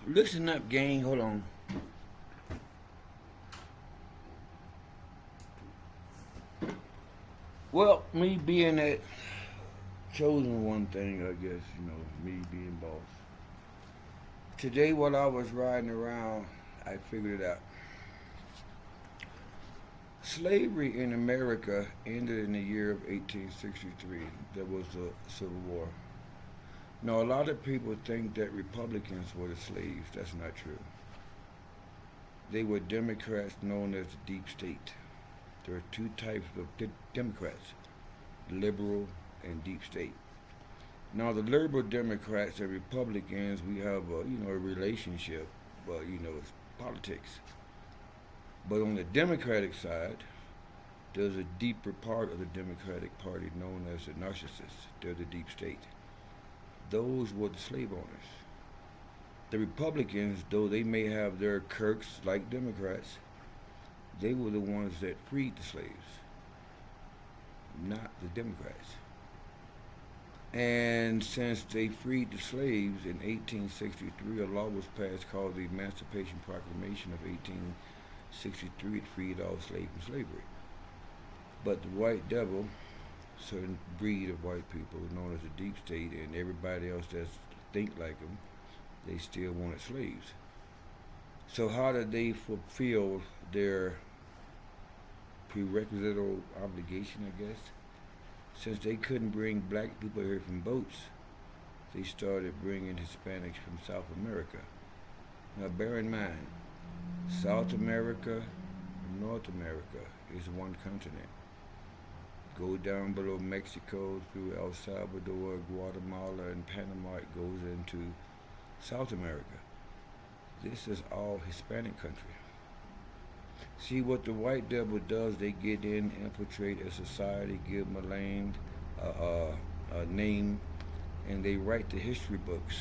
Listen up, gang. Hold on. Well, me being that chosen one thing, I guess, me being boss. Today, while I was riding around, I figured it out. Slavery in America ended in the year of 1863. There was the Civil War. Now, a lot of people think that Republicans were the slaves. That's not true. They were Democrats known as the deep state. There are two types of Democrats, liberal and deep state. Now, the liberal Democrats and Republicans, we have a relationship, but it's politics. But on the Democratic side, there's a deeper part of the Democratic Party known as the narcissists. They're the deep state. Those were the slave owners. The Republicans, though they may have their quirks like Democrats, they were the ones that freed the slaves, not the Democrats. And since they freed the slaves in 1863, a law was passed called the Emancipation Proclamation of 1863. It freed all slaves from slavery. But the white devil, certain breed of white people known as the deep state, and everybody else that think like them, they still wanted slaves. So how did they fulfill their prerequisite obligation, I guess? Since they couldn't bring black people here from boats, they started bringing Hispanics from South America. Now bear in mind, South America and North America is one continent. Go down below Mexico through El Salvador, Guatemala, and Panama, it goes into South America. This is all Hispanic country. See what the white devil does, they get in, infiltrate a society, give them a land, a name, and they write the history books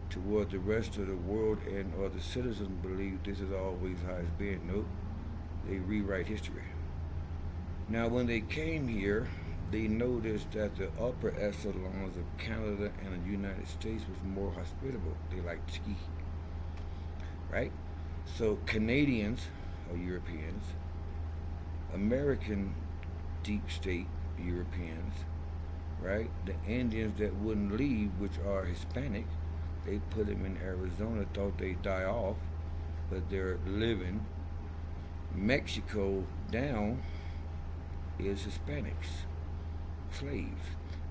to what the rest of the world and or the citizens believe this is always how it's been. Nope, they rewrite history. Now when they came here, they noticed that the upper echelons of Canada and the United States was more hospitable. They liked to ski, right? So Canadians or Europeans, American deep state Europeans, right? The Indians that wouldn't leave, which are Hispanic, they put them in Arizona, thought they'd die off, but they're living. Mexico down is Hispanics, slaves.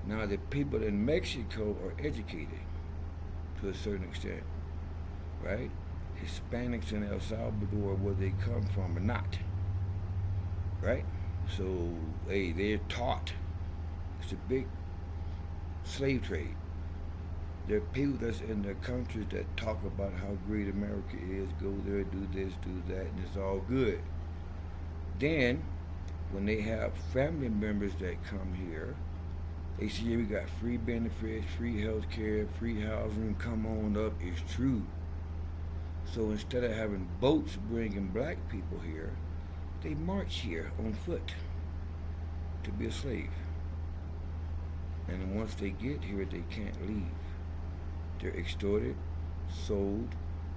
Now the people in Mexico are educated to a certain extent, right? Hispanics in El Salvador, where they come from, are not, right? So, hey, they're taught. It's a big slave trade. There are people that's in the countries that talk about how great America is, go there, do this, do that, and it's all good. Then, when they have family members that come here, they say, yeah, we got free benefits, free health care, free housing, come on up. It's true. So instead of having boats bringing black people here, they march here on foot to be a slave. And once they get here, they can't leave. They're extorted, sold,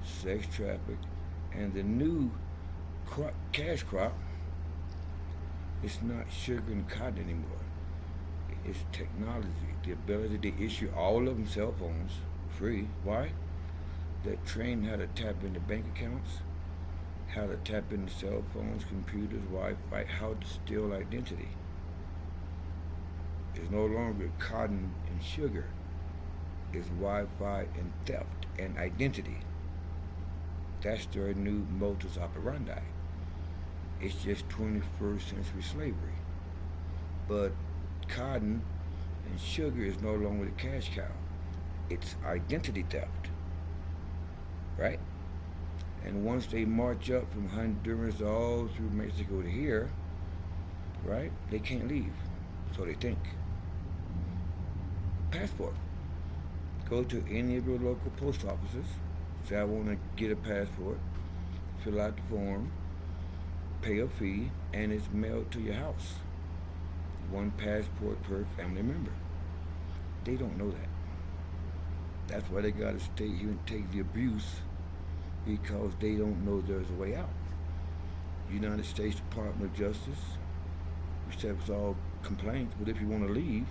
sex trafficked, and the new cash crop is not sugar and cotton anymore. It's technology, the ability to issue all of them cell phones free. Why? That train how to tap into bank accounts, how to tap into cell phones, computers, Wi-Fi, how to steal identity. It's no longer cotton and sugar. It's Wi-Fi and theft and identity. That's their new modus operandi. It's just 21st century slavery. But cotton and sugar is no longer the cash cow. It's identity theft, right? And once they march up from Honduras all through Mexico to here, right, they can't leave. So they think. Passport. Go to any of your local post offices. Say, I want to get a passport. Fill out the form. Pay a fee. And it's mailed to your house. One passport per family member. They don't know that. That's why they gotta stay here and take the abuse because they don't know there's a way out. United States Department of Justice accepts all complaints, but if you want to leave,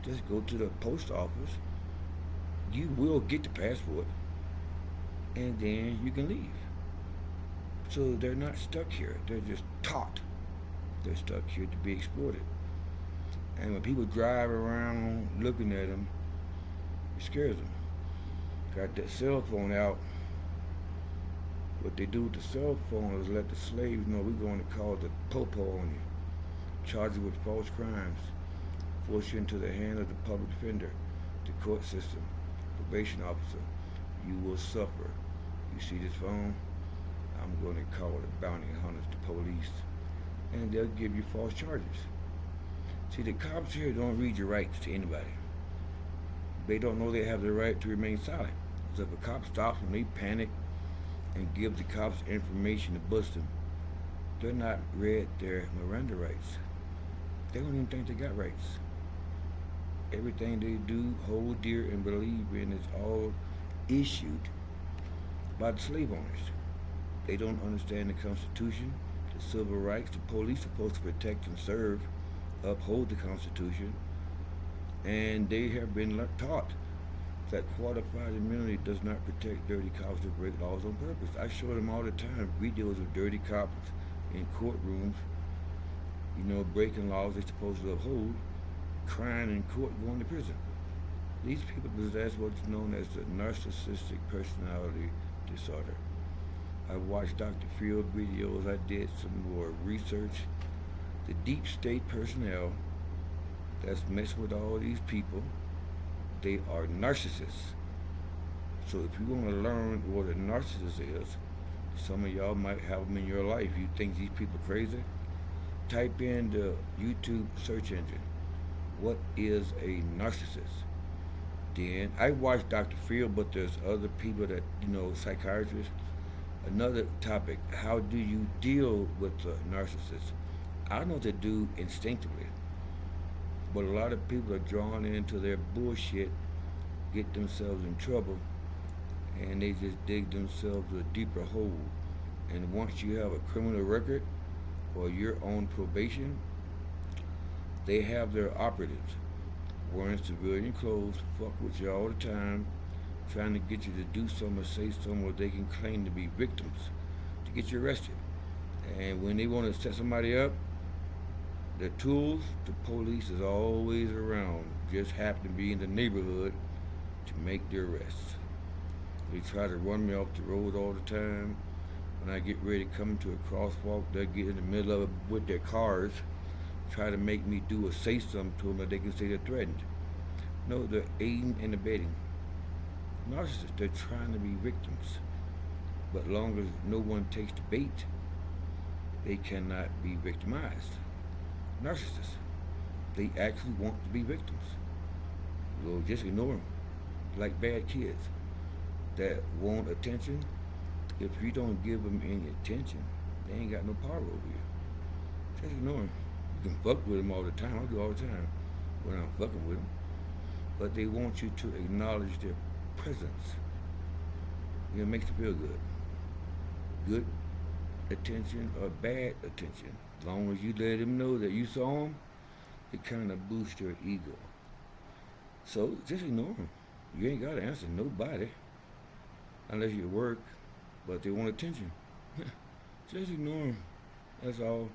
just go to the post office. You will get the passport, and then you can leave. So they're not stuck here. They're just taught they're stuck here to be exploited. And when people drive around looking at them, it scares them. Got that cell phone out. What they do with the cell phone is let the slaves know we're going to call the popo on you, charge you with false crimes, force you into the hand of the public defender, the court system, probation officer. You will suffer. You see this phone? I'm going to call the bounty hunters, the police, and they'll give you false charges. See, the cops here don't read your rights to anybody. They don't know they have the right to remain silent. So if a cop stops them, they panic and give the cops information to bust them. They're not read their Miranda rights. They don't even think they got rights. Everything they do, hold dear, and believe in is all issued by the slave owners. They don't understand the Constitution, the civil rights. The police are supposed to protect and serve, uphold the Constitution, and they have been taught that qualified immunity does not protect dirty cops that break laws on purpose. I show them all the time videos of dirty cops in courtrooms, breaking laws they're supposed to uphold, crying in court, going to prison. These people possess what's known as the narcissistic personality disorder. I watched Dr. Phil videos, I did some more research. The deep state personnel that's messing with all these people, they are narcissists. So if you want to learn what a narcissist is, some of y'all might have them in your life. You think these people crazy? Type in the YouTube search engine. What is a narcissist? Then I watched Dr. Phil, but there's other people that, psychiatrists. Another topic, how do you deal with a narcissist? I know what to do instinctively. But a lot of people are drawn into their bullshit, get themselves in trouble, and they just dig themselves a deeper hole. And once you have a criminal record or you're on probation, they have their operatives wearing civilian clothes, fuck with you all the time, trying to get you to do something or say something where they can claim to be victims to get you arrested. And when they want to set somebody up, the tools, the police is always around, just happen to be in the neighborhood to make the arrests. They try to run me off the road all the time. When I get ready to come to a crosswalk, they'll get in the middle of it with their cars, try to make me do or say something to them that they can say they're threatened. No, they're aiding and abetting. Narcissists, they're trying to be victims. But long as no one takes the bait, they cannot be victimized. Narcissists, they actually want to be victims. So just ignore them, like bad kids that want attention. If you don't give them any attention, they ain't got no power over you. Just ignore them. You can fuck with them all the time. I do all the time when I'm fucking with them. But they want you to acknowledge their presence. It makes you feel good. Good attention or bad attention. As long as you let them know that you saw them, it kind of boosts their ego. So just ignore them. You ain't got to answer nobody unless you work, but they want attention. Just ignore them. That's all.